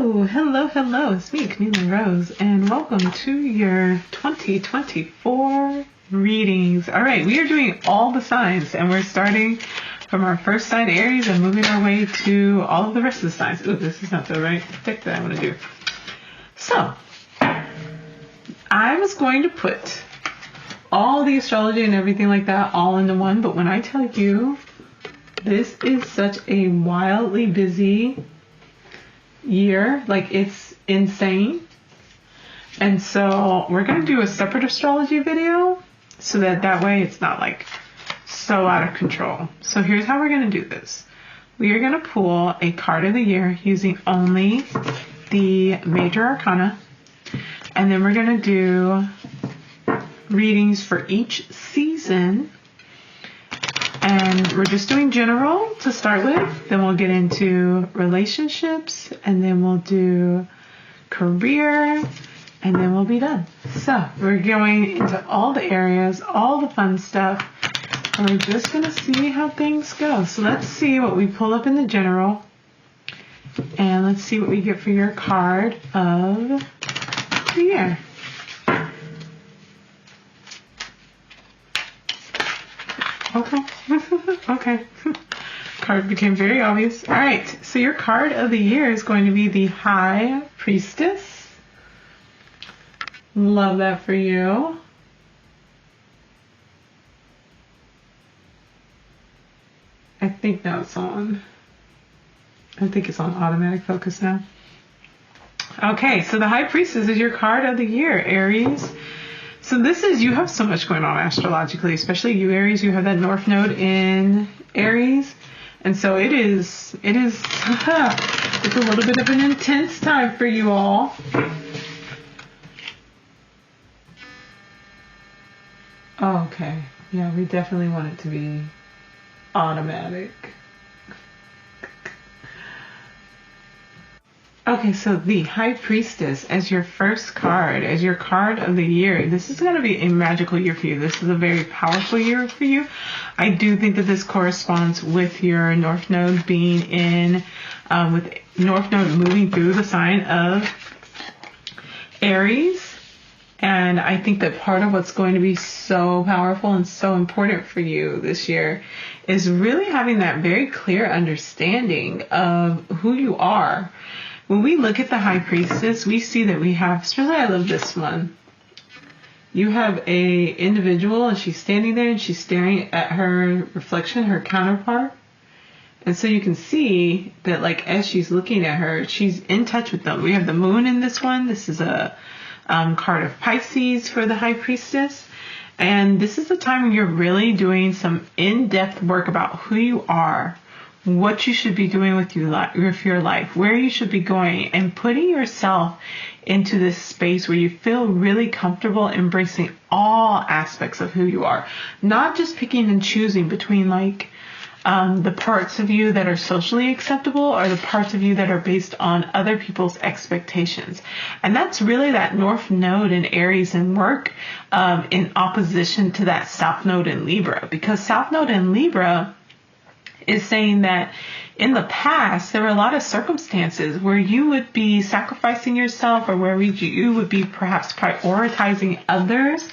Hello. It's me, Camila Rose, and welcome to your 2024 readings. All right, we are doing all the signs, and we're starting from our first sign, Aries, and moving our way to all of the rest of the signs. Ooh, this is not the right deck that I want to do. So, I was going to put all the astrology and everything like that all into one, but when I tell you, this is such a wildly busy year, like it's insane. And so we're going to do a separate astrology video so that way it's not like so out of control. So here's how we're going to do this. We are going to pull a card of the year using only the major arcana, and then we're going to do readings for each season. And we're just doing general to start with. Then we'll get into relationships, and then we'll do career, and then we'll be done. So we're going into all the areas, all the fun stuff, and we're just going to see how things go. So let's see what we pull up in the general, and let's see what we get for your card of the year. Okay. Card became very obvious. All right. So your card of the year is going to be the High Priestess. Love that for you. I think now it's on. I think it's on automatic focus now. Okay. So the High Priestess is your card of the year, Aries. So this is, you have so much going on astrologically, especially you Aries. You have that North Node in Aries. And so it's a little bit of an intense time for you all. Oh, okay. Yeah, we definitely want it to be automatic. Okay, so the High Priestess as your first card, as your card of the year. This is going to be a magical year for you. This is a very powerful year for you. I do think that this corresponds with your North Node being in, with North Node moving through the sign of Aries. And I think that part of what's going to be so powerful and so important for you this year is really having that very clear understanding of who you are. When we look at the High Priestess, we see that we have, especially I love this one. You have a individual and she's standing there and she's staring at her reflection, her counterpart. And so you can see that like as she's looking at her, she's in touch with them. We have the moon in this one. This is a card of Pisces for the High Priestess. And this is a time when you're really doing some in-depth work about who you are, what you should be doing with your life, where you should be going, and putting yourself into this space where you feel really comfortable embracing all aspects of who you are, not just picking and choosing between like the parts of you that are socially acceptable or the parts of you that are based on other people's expectations. And that's really that North Node in Aries and work in opposition to that South Node in Libra, because South Node in Libra is saying that in the past, there were a lot of circumstances where you would be sacrificing yourself or where you would be perhaps prioritizing others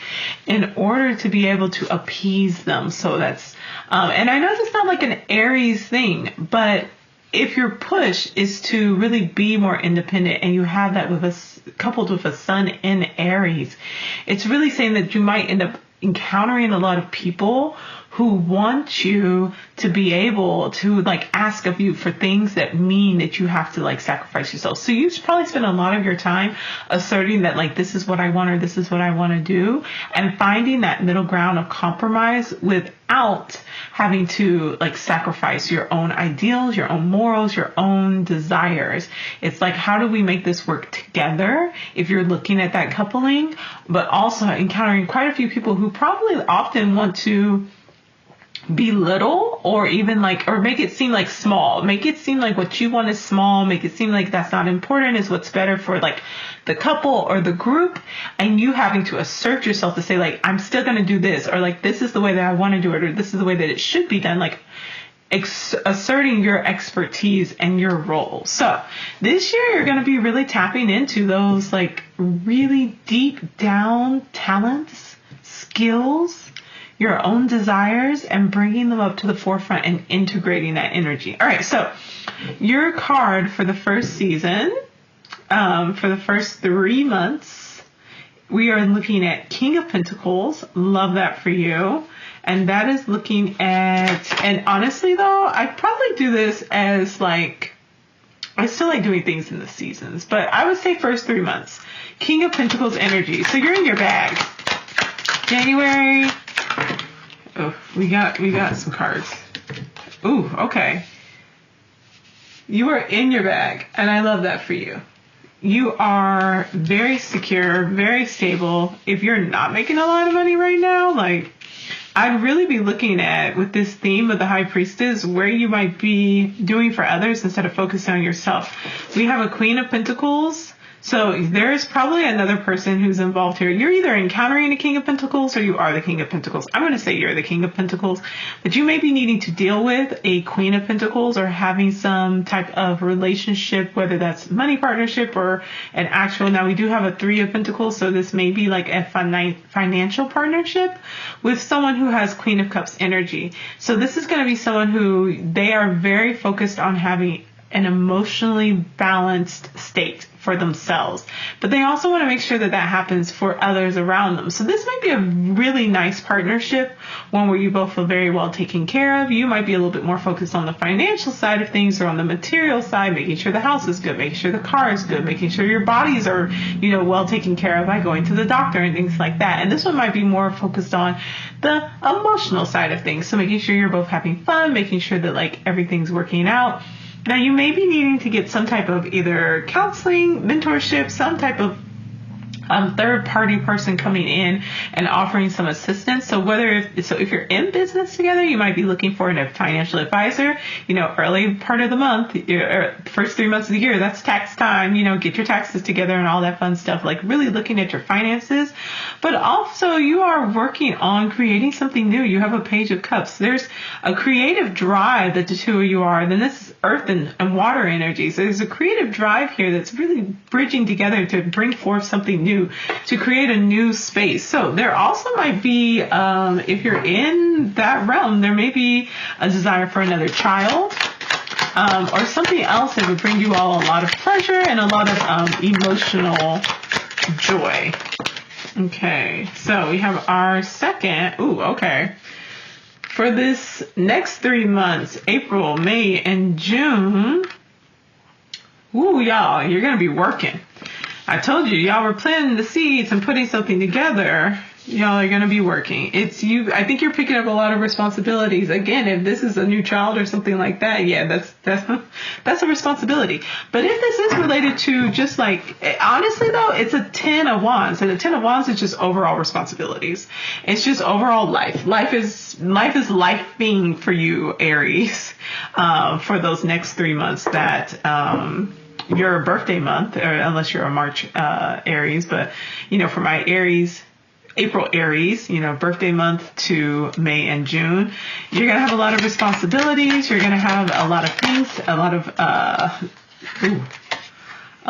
in order to be able to appease them. So that's, and I know that's not like an Aries thing, but if your push is to really be more independent and you have that with coupled with a sun in Aries, it's really saying that you might end up encountering a lot of people who want you to be able to like ask of you for things that mean that you have to like sacrifice yourself. So you should probably spend a lot of your time asserting that like this is what I want or this is what I want to do, and finding that middle ground of compromise without having to like sacrifice your own ideals, your own morals, your own desires. It's like, how do we make this work together if you're looking at that coupling, but also encountering quite a few people who probably often want to belittle or even like, or make it seem like small, make it seem like what you want is small, make it seem like that's not important, is what's better for like the couple or the group, and you having to assert yourself to say like, I'm still going to do this, or like, this is the way that I want to do it, or this is the way that it should be done. Like, asserting your expertise and your role. So this year you're going to be really tapping into those like really deep down talents, skills, your own desires, and bringing them up to the forefront and integrating that energy. All right, so your card for the first season, for the first 3 months, we are looking at King of Pentacles. Love that for you. And that is looking at, and honestly though, I probably do this as like, I still like doing things in the seasons, but I would say first 3 months. King of Pentacles energy. So you're in your bag. January. Oh, we got some cards. Ooh, okay. You are in your bag, and I love that for you. You are very secure, very stable. If you're not making a lot of money right now, like, I'd really be looking at, with this theme of the High Priestess, where you might be doing for others instead of focusing on yourself. We have a Queen of Pentacles. So there's probably another person who's involved here. You're either encountering a King of Pentacles or you are the King of Pentacles. I'm going to say you're the King of Pentacles, but you may be needing to deal with a Queen of Pentacles or having some type of relationship, whether that's money partnership or an actual. Now we do have a Three of Pentacles, so this may be like a financial partnership with someone who has Queen of Cups energy. So this is going to be someone who they are very focused on having an emotionally balanced state for themselves, but they also want to make sure that that happens for others around them. So this might be a really nice partnership, one where you both feel very well taken care of. You might be a little bit more focused on the financial side of things or on the material side, making sure the house is good, making sure the car is good, making sure your bodies are, well taken care of by going to the doctor and things like that. And this one might be more focused on the emotional side of things. So making sure you're both having fun, making sure that like everything's working out. Now, you may be needing to get some type of either counseling, mentorship, some type of third-party person coming in and offering some assistance. So if you're in business together, you might be looking for a financial advisor. Early part of the month, first 3 months of the year, that's tax time. Get your taxes together and all that fun stuff. Like really looking at your finances. But also, you are working on creating something new. You have a Page of Cups. There's a creative drive that the two of you are. And then this is earth and water energy. So there's a creative drive here that's really bridging together to bring forth something new, to create a new space. So there also might be, if you're in that realm, there may be a desire for another child, or something else that would bring you all a lot of pleasure and a lot of emotional joy. Okay, so we have our second. Ooh, okay. For this next 3 months, April, May, and June, ooh, y'all, you're going to be working. I told you, y'all were planting the seeds and putting something together. Y'all are going to be working. I think you're picking up a lot of responsibilities. Again, if this is a new child or something like that, yeah, that's a responsibility. But if this is related to just like, honestly though, it's a 10 of Wands, and the 10 of Wands is just overall responsibilities. It's just overall life. Life is life-being for you, Aries, for those next 3 months that, your birthday month, or unless you're a March Aries, but for my Aries, April Aries, birthday month to May and June, you're going to have a lot of responsibilities. You're going to have a lot of things, a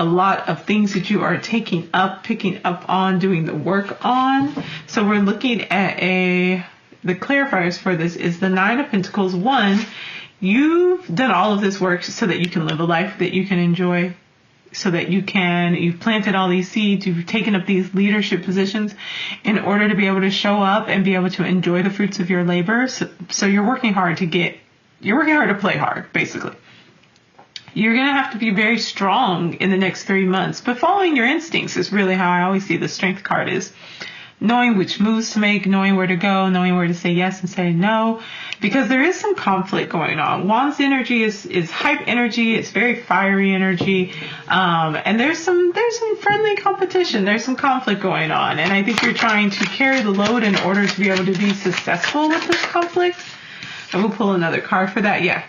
lot of things that you are picking up on, doing the work on. So we're looking at the clarifiers for this is the Nine of Pentacles. One, you've done all of this work so that you can live a life that you can enjoy, so that you've planted all these seeds, you've taken up these leadership positions in order to be able to show up and be able to enjoy the fruits of your labor. So you're working hard to play hard, basically. You're going to have to be very strong in the next 3 months, but following your instincts is really how I always see the Strength card is. Knowing which moves to make, knowing where to go, knowing where to say yes and say no, because there is some conflict going on. Wands energy is hype energy. It's very fiery energy. And there's some friendly competition. There's some conflict going on. And I think you're trying to carry the load in order to be able to be successful with this conflict. And we'll pull another card for that. Yeah.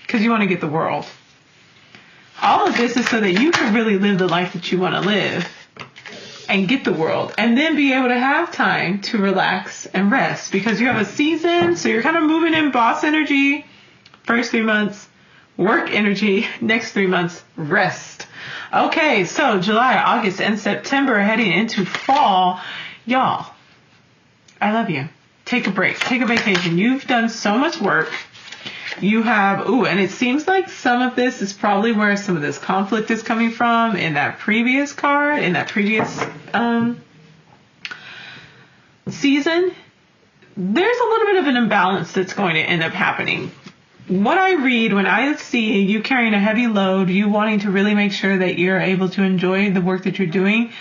Because you want to get the world. All of this is so that you can really live the life that you want to live and get the world, and then be able to have time to relax and rest, because you have a season, so you're kind of moving in boss energy, First 3 months, work energy. Next 3 months, rest. Okay, so July, August, and September heading into fall. Y'all, I love you. Take a break. Take a vacation. You've done so much work. You have, and it seems like some of this is probably where some of this conflict is coming from in that previous card, in that previous season. There's a little bit of an imbalance that's going to end up happening. What I read when I see you carrying a heavy load, you wanting to really make sure that you're able to enjoy the work that you're doing,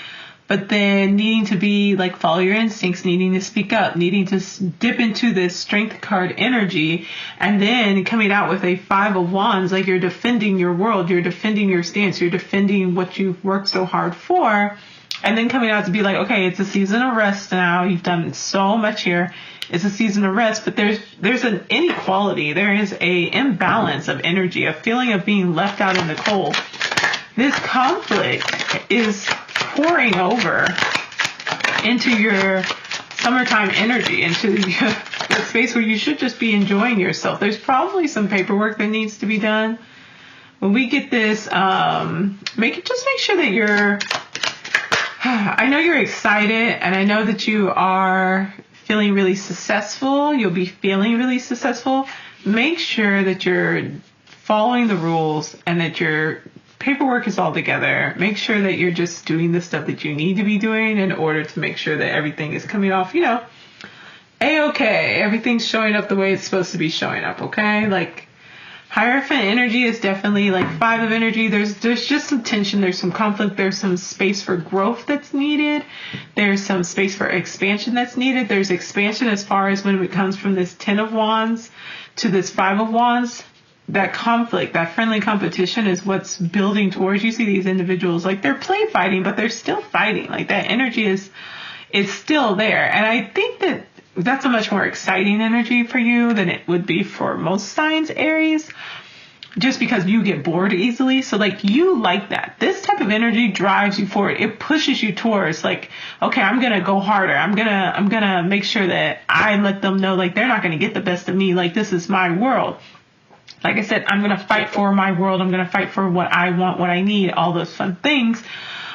but then needing to be like, follow your instincts, needing to speak up, needing to dip into this strength card energy, and then coming out with a 5 of Wands, like you're defending your world, you're defending your stance, you're defending what you've worked so hard for, and then coming out to be like, okay, it's a season of rest now. You've done so much here. It's a season of rest, but there's an inequality. There is a imbalance of energy, a feeling of being left out in the cold. This conflict is pouring over into your summertime energy, into the space where you should just be enjoying yourself. There's probably some paperwork that needs to be done. When we get this, make sure that you're, I know you're excited, and I know that you are feeling really successful. You'll be feeling really successful. Make sure that you're following the rules and that your paperwork is all together. Make sure that you're just doing the stuff that you need to be doing in order to make sure that everything is coming off, A-okay. Everything's showing up the way it's supposed to be showing up, okay? Like, Hierophant energy is definitely like 5 of energy. There's just some tension. There's some conflict. There's some space for growth that's needed. There's some space for expansion that's needed. There's expansion as far as when it comes from this 10 of Wands to this 5 of Wands. That conflict, that friendly competition is what's building towards. You see these individuals, like they're play fighting, but they're still fighting. Like that energy is still there. And I think that that's a much more exciting energy for you than it would be for most signs, Aries, just because you get bored easily. So like you like that. This type of energy drives you forward. It pushes you towards like, okay, I'm going to go harder. I'm going to make sure that I let them know like they're not going to get the best of me. Like this is my world. Like I said, I'm going to fight for my world. I'm going to fight for what I want, what I need, all those fun things.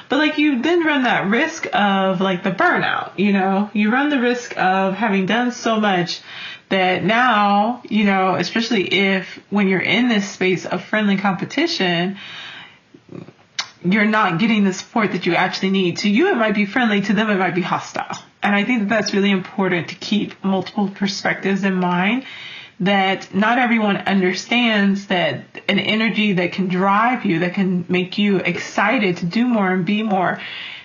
But like you then run that risk of like the burnout, you run the risk of having done so much that now, especially if when you're in this space of friendly competition, you're not getting the support that you actually need. To you, it might be friendly. To them, it might be hostile. And I think that that's really important to keep multiple perspectives in mind. That not everyone understands that an energy that can drive you, that can make you excited to do more and be more,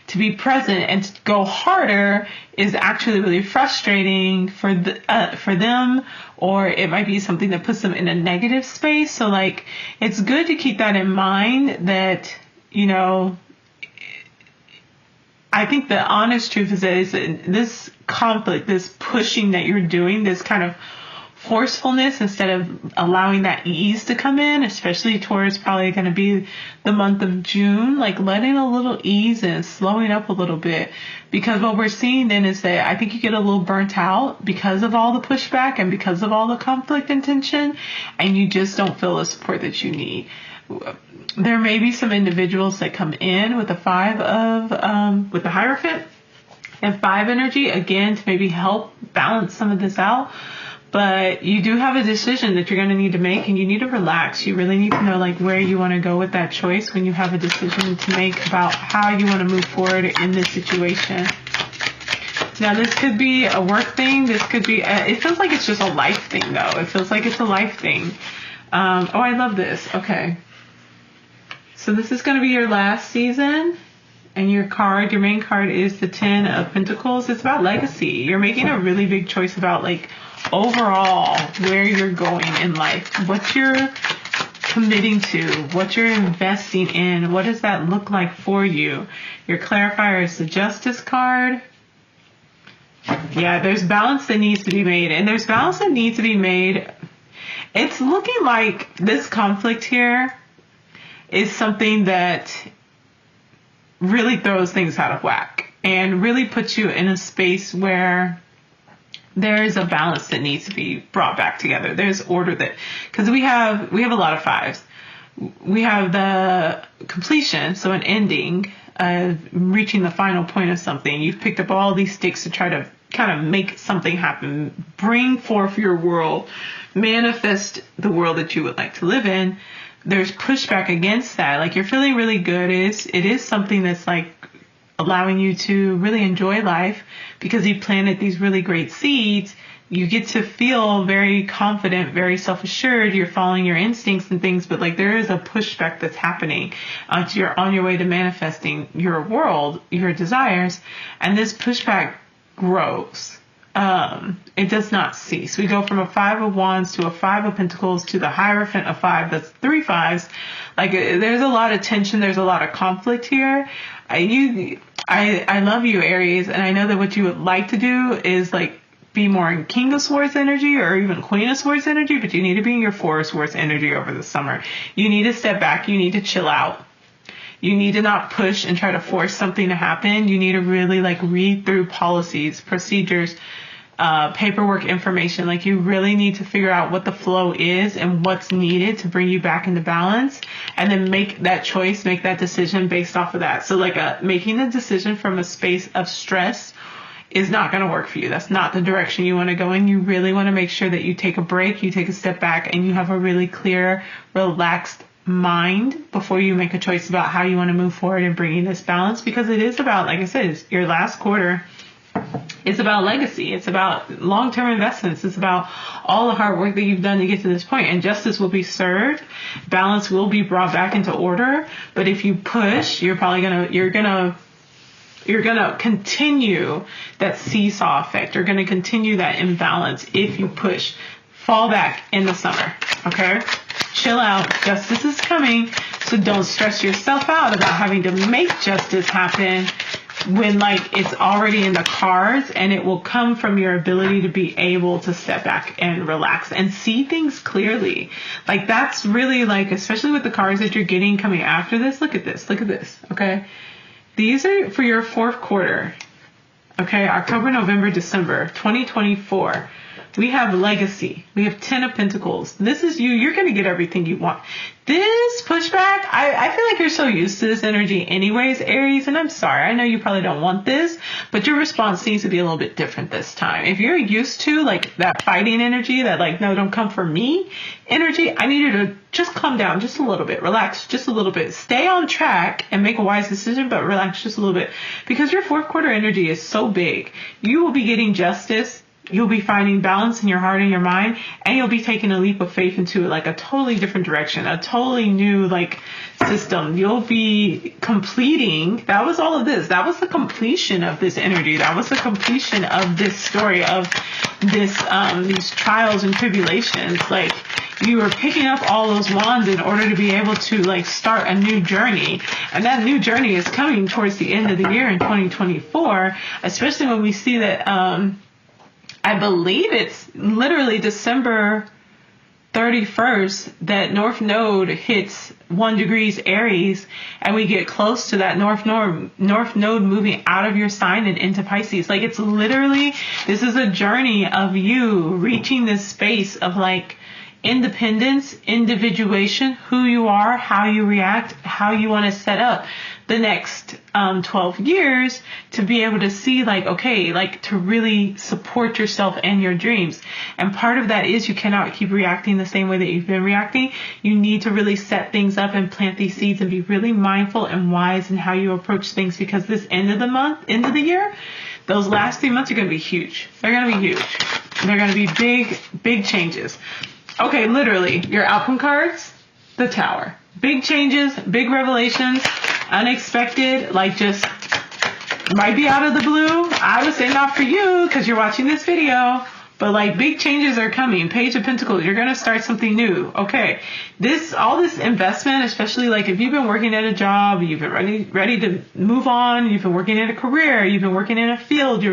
to be present and to go harder is actually really frustrating for them, or it might be something that puts them in a negative space. So like, it's good to keep that in mind that, I think the honest truth is that this conflict, this pushing that you're doing, this kind of forcefulness instead of allowing that ease to come in, especially towards probably going to be the month of June, like letting a little ease and slowing up a little bit, because what we're seeing then is that I think you get a little burnt out because of all the pushback and because of all the conflict and tension, and you just don't feel the support that you need. There may be some individuals that come in with the 5 of with the Hierophant and 5 energy again to maybe help balance some of this out. But you do have a decision that you're going to need to make, and you need to relax. You really need to know like where you want to go with that choice when you have a decision to make about how you want to move forward in this situation. Now, this could be a work thing. This could be, it feels like it's just a life thing though. It feels like it's a life thing. I love this. Okay. So this is going to be your last season. And your main card is the 10 of Pentacles. It's about legacy. You're making a really big choice about like overall where you're going in life, what you're committing to, what you're investing in. What does that look like for you? Your clarifier is the Justice card. Yeah, there's balance that needs to be made, and there's balance that needs to be made. It's looking like this conflict here is something that really throws things out of whack and really puts you in a space where there is a balance that needs to be brought back together. There's order that, because we have a lot of fives. We have the completion, so an ending, reaching the final point of something. You've picked up all these sticks to try to kind of make something happen, bring forth your world, manifest the world that you would like to live in. There's pushback against that. Like, you're feeling really good. It is something that's like allowing you to really enjoy life because you planted these really great seeds. You get to feel very confident, very self-assured. You're following your instincts and things, but like there is a pushback that's happening. You're on your way to manifesting your world, your desires, and this pushback grows. It does not cease. We go from a 5 of Wands to a 5 of Pentacles to the Hierophant of 5. That's 3 fives. Like, there's a lot of tension. There's a lot of conflict here. I love you, Aries, and I know that what you would like to do is like be more in King of Swords energy or even Queen of Swords energy, but you need to be in your 4 of Swords energy over the summer. You need to step back. You need to chill out. You need to not push and try to force something to happen. You need to really like read through policies, procedures, paperwork, information. Like, you really need to figure out what the flow is and what's needed to bring you back into balance, and then make that choice, make that decision based off of that. So like making the decision from a space of stress is not going to work for you. That's not the direction you want to go in. You really want to make sure that you take a break, you take a step back, and you have a really clear, relaxed mind before you make a choice about how you want to move forward and bringing this balance, because it is about, like I said, it's your last quarter. It's about legacy. It's about long-term investments. It's about all the hard work that you've done to get to this point, and justice will be served. Balance will be brought back into order. But if you push, you're gonna continue that seesaw effect. You're gonna continue that imbalance if you push. Fall back in the summer. Okay? Chill out. Justice is coming. So don't stress yourself out about having to make justice happen when like it's already in the cards, and it will come from your ability to be able to step back and relax and see things clearly. Like, that's really like, especially with the cards that you're getting coming after this. Look at this. Okay. These are for your 4th quarter. Okay. October, November, December, 2024. We have legacy. We have 10 of Pentacles. This is you. You're going to get everything you want. This pushback, I feel like you're so used to this energy anyways, Aries, and I'm sorry. I know you probably don't want this, but your response seems to be a little bit different this time. If you're used to like that fighting energy, that like, no, don't come for me energy, I need you to just calm down just a little bit, relax just a little bit, stay on track and make a wise decision, but relax just a little bit, because your 4th quarter energy is so big. You will be getting justice. You'll be finding balance in your heart and your mind, and you'll be taking a leap of faith into like a totally different direction, a totally new like system. You'll be completing. That was all of this. That was the completion of this energy. That was the completion of this story, of this these trials and tribulations. Like, you were picking up all those wands in order to be able to like start a new journey, and that new journey is coming towards the end of the year in 2024, especially when we see that I believe it's literally December 31st that North Node hits 1 degrees Aries, and we get close to that North Node moving out of your sign and into Pisces. Like, it's literally, this is a journey of you reaching this space of like independence, individuation, who you are, how you react, how you want to set up the next 12 years to be able to see like, okay, like to really support yourself and your dreams. And part of that is you cannot keep reacting the same way that you've been reacting. You need to really set things up and plant these seeds and be really mindful and wise in how you approach things, because this end of the year, those last 3 months are going to be huge. They're going to be huge. They're going to be big, big changes. Okay, literally, your outcome cards, the Tower. Big changes, big revelations, unexpected, like just might be out of the blue. I would say not for you because you're watching this video, but like big changes are coming. Page of Pentacles, you're going to start something new. Okay. All this investment, especially like if you've been working at a job, you've been ready to move on, you've been working in a career, you've been working in a field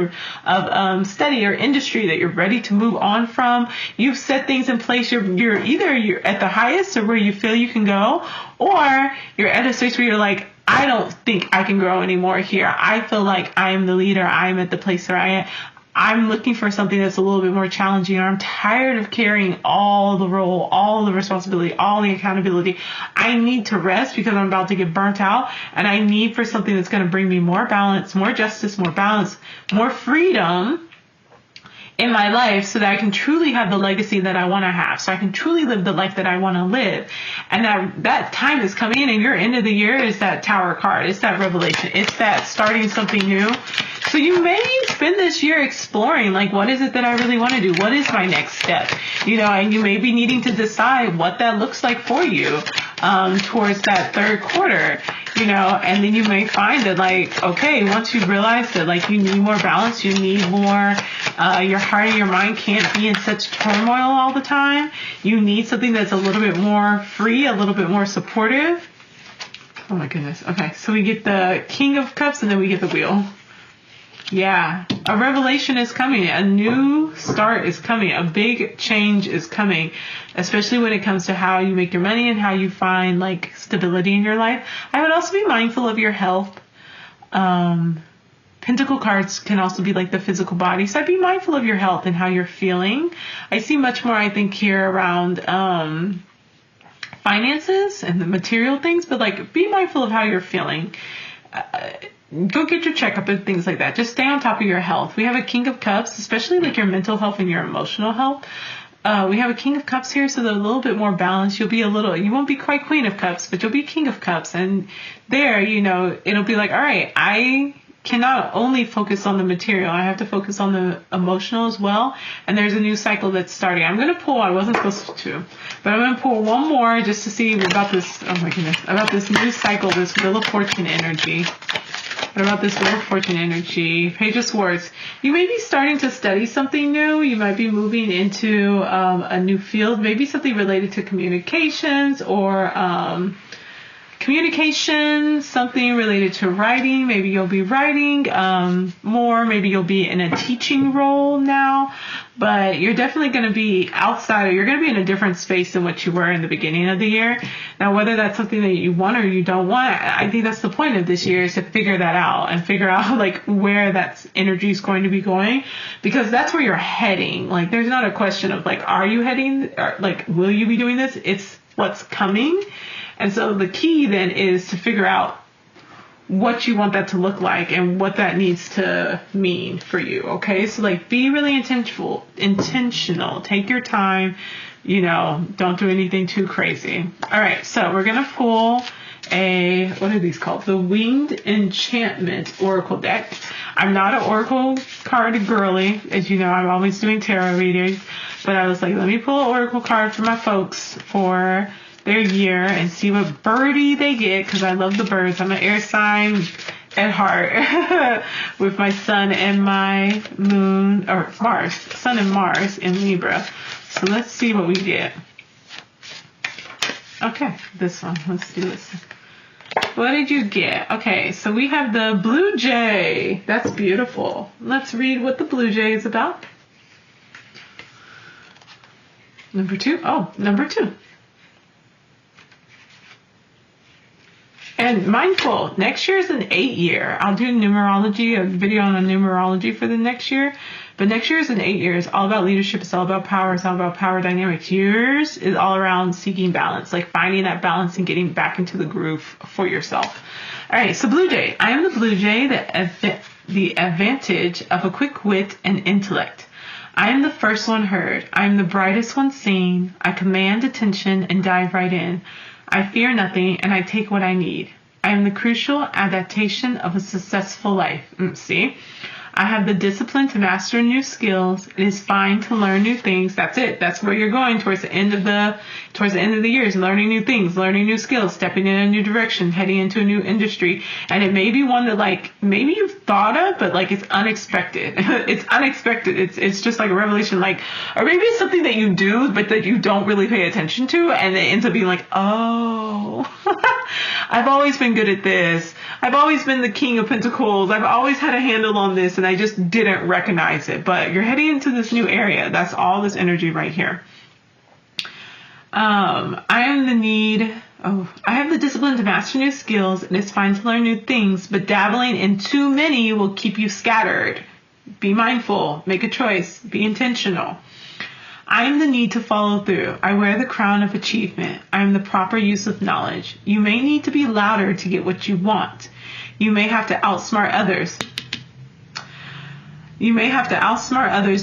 of study or industry that you're ready to move on from. You've set things in place. You're either at the highest or where you feel you can go, or you're at a space where you're like, I don't think I can grow anymore here. I feel like I am the leader. I am at the place where I am. I'm looking for something that's a little bit more challenging, or I'm tired of carrying all the role, all the responsibility, all the accountability. I need to rest because I'm about to get burnt out, and I need for something that's going to bring me more balance, more justice, more balance, more freedom in my life, so that I can truly have the legacy that I want to have, so I can truly live the life that I want to live. And that time is coming in, and your end of the year is that Tower card. It's that revelation. It's that starting something new. So you may spend this year exploring, like, what is it that I really want to do? What is my next step? And you may be needing to decide what that looks like for you towards that third quarter. And then you may find that, like, okay, once you realize that, like, you need more balance, you need more, your heart and your mind can't be in such turmoil all the time. You need something that's a little bit more free, a little bit more supportive. Oh my goodness. Okay, so we get the King of Cups, and then we get the Wheel. Yeah, a revelation is coming. A new start is coming. A big change is coming, especially when it comes to how you make your money and how you find, like, stability in your life. I would also be mindful of your health. Pentacle cards can also be like the physical body. So I'd be mindful of your health and how you're feeling. I see much more, I think, here around finances and the material things, but, like, be mindful of how you're feeling. Go get your checkup and things like that. Just stay on top of your health. We have a King of Cups, especially like your mental health and your emotional health. We have a King of Cups here, so they're a little bit more balanced. You won't be quite Queen of Cups, but you'll be King of Cups. And there, it'll be like, all right, I cannot only focus on the material. I have to focus on the emotional as well. And there's a new cycle that's starting. I'm going to pull, I wasn't supposed to, but I'm going to pull one more just to see about this, oh my goodness, about this new cycle, this Wheel of Fortune energy. What about this Wheel of Fortune energy? Page of Swords. You may be starting to study something new. You might be moving into a new field, maybe something related to communications or something related to writing. Maybe you'll be writing more. Maybe you'll be in a teaching role now. But you're definitely going to be outside, or you're going to be in a different space than what you were in the beginning of the year. Now, whether that's something that you want or you don't want, I think that's the point of this year, is to figure that out and figure out, like, where that energy is going to be going, because that's where you're heading. Like, there's not a question of, like, are you heading, or, like, will you be doing this? It's what's coming. And so the key then is to figure out what you want that to look like and what that needs to mean for you. Okay. So, like, be really intentional, take your time, don't do anything too crazy. All right. So we're going to pull what are these called? The Winged Enchantment Oracle deck. I'm not an Oracle card girly. As you know, I'm always doing tarot readings, but I was like, let me pull an Oracle card for my folks for their year and see what birdie they get, because I love the birds. I'm an air sign at heart with my sun and my moon, or Mars, sun and Mars in Libra. So let's see what we get. Okay, this one. Let's do this. What did you get? Okay, so we have the Blue Jay. That's beautiful. Let's read what the Blue Jay is about. Number two. And mindful, next year is an 8 year. I'll do numerology, a video on numerology for the next year. But next year is an 8 year. It's all about leadership. It's all about power. It's all about power dynamics. Yours is all around seeking balance, like finding that balance and getting back into the groove for yourself. All right, so Blue Jay. I am the Blue Jay, the advantage of a quick wit and intellect. I am the first one heard. I am the brightest one seen. I command attention and dive right in. I fear nothing, and I take what I need. I am the crucial adaptation of a successful life. See? I have the discipline to master new skills. It is fine to learn new things. That's it. That's where you're going towards the end of the year, is learning new things, learning new skills, stepping in a new direction, heading into a new industry. And it may be one that, like, maybe you've thought of, but, like, it's unexpected. It's unexpected. It's just like a revelation, like, or maybe it's something that you do, but that you don't really pay attention to. And it ends up being like, oh, I've always been good at this. I've always been the King of Pentacles. I've always had a handle on this, and I just didn't recognize it. But you're heading into this new area. That's all this energy right here. I have the discipline to master new skills, and it's fine to learn new things, but dabbling in too many will keep you scattered. Be mindful. Make a choice. Be intentional. I am the need to follow through. I wear the crown of achievement. I am the proper use of knowledge. You may need to be louder to get what you want. You may have to outsmart others.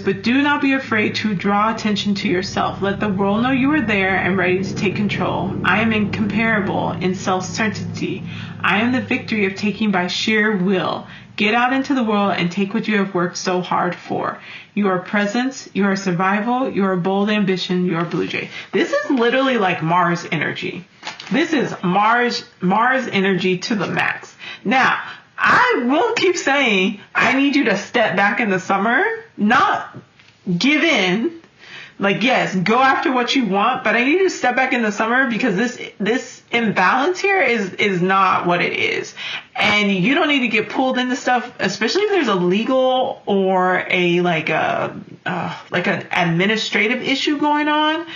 But do not be afraid to draw attention to yourself. Let the world know you are there and ready to take control. I am incomparable in self-certainty. I am the victory of taking by sheer will. Get out into the world and take what you have worked so hard for. You are presence, you are survival, you are bold ambition, you are Blue Jay. This is literally like Mars energy. This is Mars energy to the max. Now, I will keep saying, I need you to step back in the summer, not give in. Like, yes, go after what you want, but I need you to step back in the summer because this imbalance here is not what it is. And you don't need to get pulled into stuff, especially if there's a legal or like an administrative issue going on.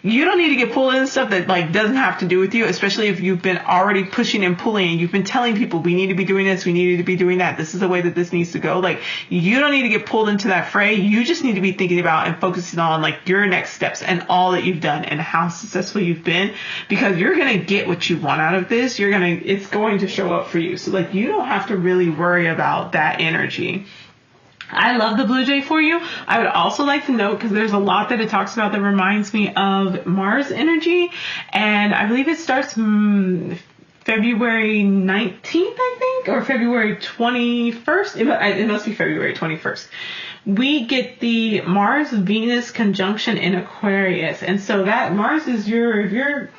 You don't need to get pulled into stuff that like doesn't have to do with you, especially if you've been already pushing and pulling. You've been telling people we need to be doing this, we need to be doing that. This is the way that this needs to go. Like, you don't need to get pulled into that fray. You just need to be thinking about and focusing on like your next steps and all that you've done and how successful you've been, because you're going to get what you want out of this. It's going to show up for you. So like, you don't have to really worry about that energy. I love the Blue Jay for you. I would also like to note, because there's a lot that it talks about that reminds me of Mars energy, and I believe it starts February 19th, I think, or February 21st. It must be February 21st. We get the Mars-Venus conjunction in Aquarius, and so that Mars is if you're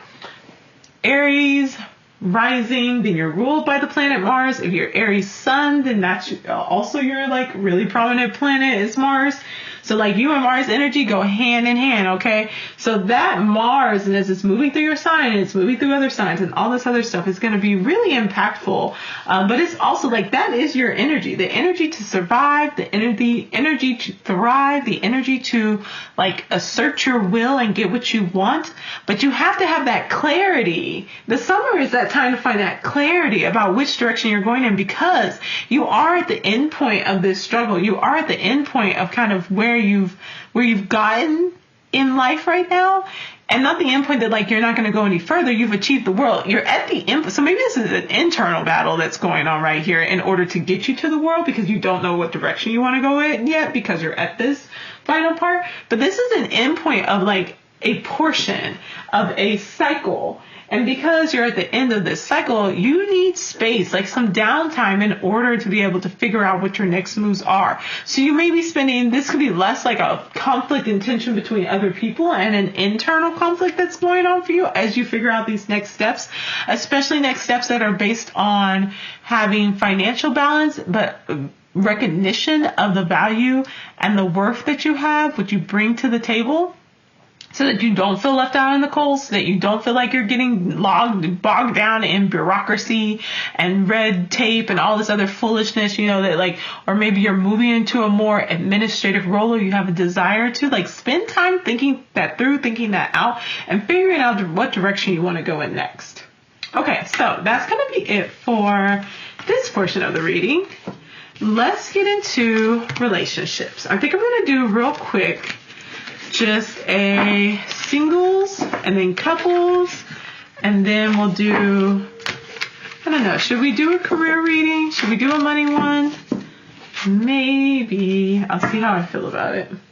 Aries rising, then you're ruled by the planet Mars. If you're Aries sun, then that's also your like really prominent planet is Mars. So like you and Mars energy go hand in hand, okay? So that Mars, and as it's moving through your sign and it's moving through other signs and all this other stuff, is going to be really impactful. But it's also like that is your energy, the energy to survive, the energy to thrive, the energy to like assert your will and get what you want. But you have to have that clarity. The summer is that time to find that clarity about which direction you're going in, because you are at the end point of this struggle. You are at the end point of kind of where you've gotten in life right now, and not the end point that like you're not going to go any further. You've achieved the world. You're at the end. So maybe this is an internal battle that's going on right here in order to get you to the world, because you don't know what direction you want to go in yet, because you're at this final part. But this is an end point of like a portion of a cycle. And because you're at the end of this cycle, you need space, like some downtime, in order to be able to figure out what your next moves are. So you may be this could be less like a conflict and tension between other people and an internal conflict that's going on for you as you figure out these next steps, especially next steps that are based on having financial balance, but recognition of the value and the worth that you have, what you bring to the table, so that you don't feel left out in the cold, so that you don't feel like you're getting bogged down in bureaucracy and red tape and all this other foolishness, that like, or maybe you're moving into a more administrative role, or you have a desire to like spend time thinking that through, thinking that out, and figuring out what direction you want to go in next. Okay, so that's going to be it for this portion of the reading. Let's get into relationships. I think I'm going to do real quick just a singles and then couples, and then we'll do, I don't know, should we do a career reading? Should we do a money one? Maybe. I'll see how I feel about it.